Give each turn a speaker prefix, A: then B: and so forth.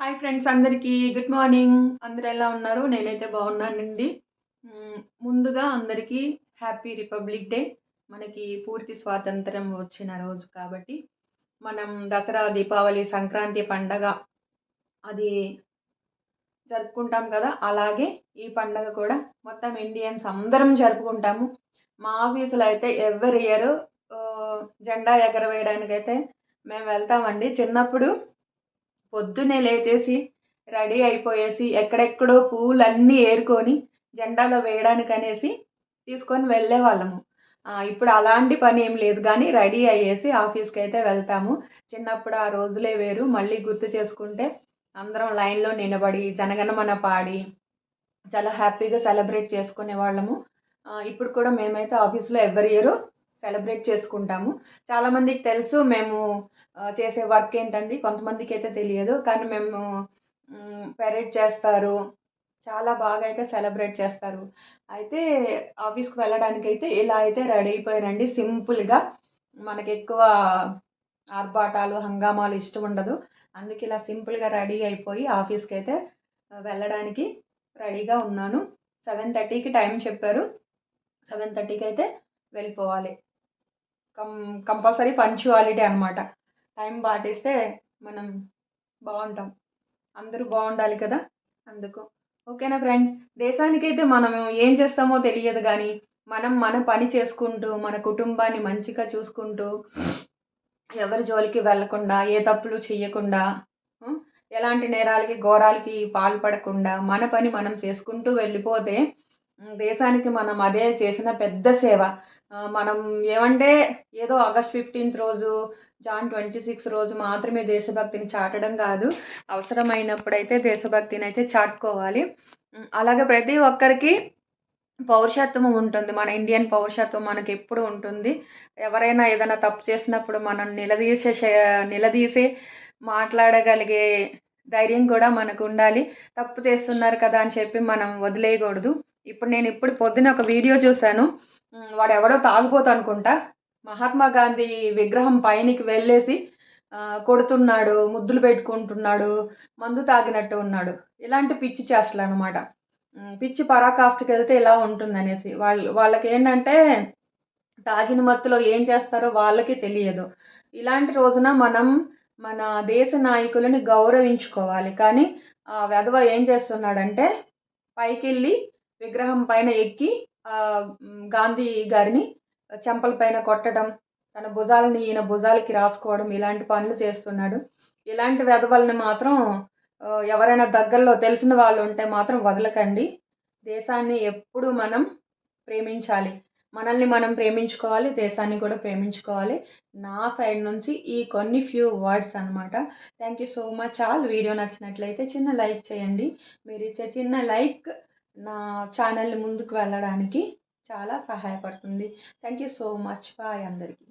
A: Hi friends అందరికీ good morning. అందరూ ఎలా ఉన్నారు? నేనైతే బాగున్నానండి. ముందుగా అందరికీ హ్యాపీ రిపబ్లిక్ డే. మనకి పూర్తి స్వాతంత్రం వచ్చిన రోజు కాబట్టి మనం దసరా, దీపావళి, సంక్రాంతి పండగ అది జరుపుకుంటాం కదా! అలాగే ఈ పండగ కూడా మొత్తం ఇండియన్స్ అందరం జరుపుకుంటాము. మా ఆఫీస్‌లో అయితే ఎవ్రీ ఇయర్ జెండా ఎగరవేయడానికైతే మేము వెళ్తామండి. చిన్నప్పుడు పొద్దున్నే లేచేసి, రెడీ అయిపోయేసి, ఎక్కడెక్కడో పువ్వులన్నీ ఏరుకొని, జెండాలో వేయడానికనేసి తీసుకొని వెళ్ళేవాళ్ళము. ఇప్పుడు అలాంటి పనేం లేదు గానీ, రెడీ అయ్యేసి ఆఫీస్‌కైతే వెళ్తాము. చిన్నప్పుడు ఆ రోజులే వేరు. మళ్ళీ గుర్తు చేసుకుంటే, అందరం లైన్‌లో నిలబడి, జనగణమన పాడి, చాలా హ్యాపీగా సెలబ్రేట్ చేసుకునేవాళ్ళము. ఇప్పుడు కూడా మేమైతే ఆఫీస్‌లో ఎవ్రీ ఇయరు సెలబ్రేట్ చేసుకుంటాము. చాలామందికి తెలుసు మేము చేసే వర్క్ ఏంటండి. కొంతమందికైతే తెలియదు. కానీ మేము పెరేడ్ చేస్తారు. చాలా బాగా అయితే సెలబ్రేట్ చేస్తారు. అయితే ఆఫీస్‌కి వెళ్ళడానికైతే ఇలా అయితే రెడీ అయిపోయానండి సింపుల్‌గా. మనకెక్కువ ఆర్భాటాలు, హంగామాలు ఇష్టం ఉండదు. అందుకే ఇలా సింపుల్‌గా రెడీ అయిపోయి ఆఫీస్‌కైతే వెళ్ళడానికి రెడీగా ఉన్నాను. 7:30కి టైం చెప్పారు. 7:30కి అయితే వెళ్ళిపోవాలి. కంపల్సరీ పంక్చువాలిటీ అనమాట. టైం పాటిస్తే మనం బావుంటాం. అందరూ బావుండాలి కదా! అందుకు. ఓకేనా ఫ్రెండ్స్. దేశానికైతే మనం ఏం చేస్తామో తెలియదు గానీ, మనం మన పని చేసుకుంటూ, మన కుటుంబాన్ని మంచిగా చూసుకుంటూ, ఎవరి జోలికి వెళ్ళకుండా, ఏ తప్పులు చెయ్యకుండా, హ్మ్. ఎలాంటి నేరాలకి, ఘోరాలకి పాల్పడకుండా, మన పని మనం చేసుకుంటూ వెళ్ళిపోతే, దేశానికి మనం అదే చేసిన పెద్ద సేవ. మనం ఏమంటే ఏదో ఆగస్ట్ 15థ్ రోజు, జాన్ 26 రోజు మాత్రమే దేశభక్తిని చాటడం కాదు. అవసరమైనప్పుడైతే దేశభక్తినైతే చాటుకోవాలి. అలాగే ప్రతి ఒక్కరికి పౌరుషత్వం ఉంటుంది. మన ఇండియన్ పౌరుషత్వం మనకెప్పుడు ఉంటుంది. ఎవరైనా ఏదైనా తప్పు చేసినప్పుడు మనం నిలదీసి మాట్లాడగలిగే ధైర్యం కూడా మనకుండాలి. తప్పు చేస్తున్నారు కదా అని చెప్పి మనం వదిలేయకూడదు. ఇప్పుడు పొద్దున ఒక వీడియో చూశాను. వాడెవడో తాగుబోతు అనుకుంటా. మహాత్మా గాంధీ విగ్రహం పైనికి వెళ్ళేసి కొడుతున్నాడు, ముద్దులు పెట్టుకుంటున్నాడు, మందు తాగినట్టు ఉన్నాడు. ఇలాంటి పిచ్చి చేష్టలనమాట. పిచ్చి పరాకాష్ఠకెళ్తే ఇలా ఉంటుందనేసి. వాళ్ళకేంటంటే తాగిన మత్తులో ఏం చేస్తారో వాళ్ళకి తెలియదు. ఇలాంటి రోజున మనం మన దేశ నాయకులని గౌరవించుకోవాలి. కానీ ఆ వెధవ ఏం చేస్తున్నాడంటే పైకెళ్ళి విగ్రహం పైన ఎక్కి గాంధీ గారిని చెంపల పైన కొట్టడం, తన భుజాలని ఈయన భుజాలకి రాసుకోవడం ఇలాంటి పనులు చేస్తున్నాడు. ఇలాంటి వెధవల్ని మాత్రం ఎవరైనా దగ్గరలో తెలిసిన వాళ్ళు ఉంటే మాత్రం వదలకండి. దేశాన్ని ఎప్పుడు మనం ప్రేమించాలి. మనల్ని మనం ప్రేమించుకోవాలి. దేశాన్ని కూడా ప్రేమించుకోవాలి. నా సైడ్ నుంచి ఈ కొన్ని ఫ్యూ వర్డ్స్ అనమాట. Thank you so much all. Video నచ్చినట్లయితే చిన్న లైక్ చేయండి. మీరిచ్చే చిన్న లైక్ నా ఛానల్‌ని ముందుకు వెళ్ళడానికి చాలా సహాయపడుతుంది. Thank you so much. Bye అందరికీ.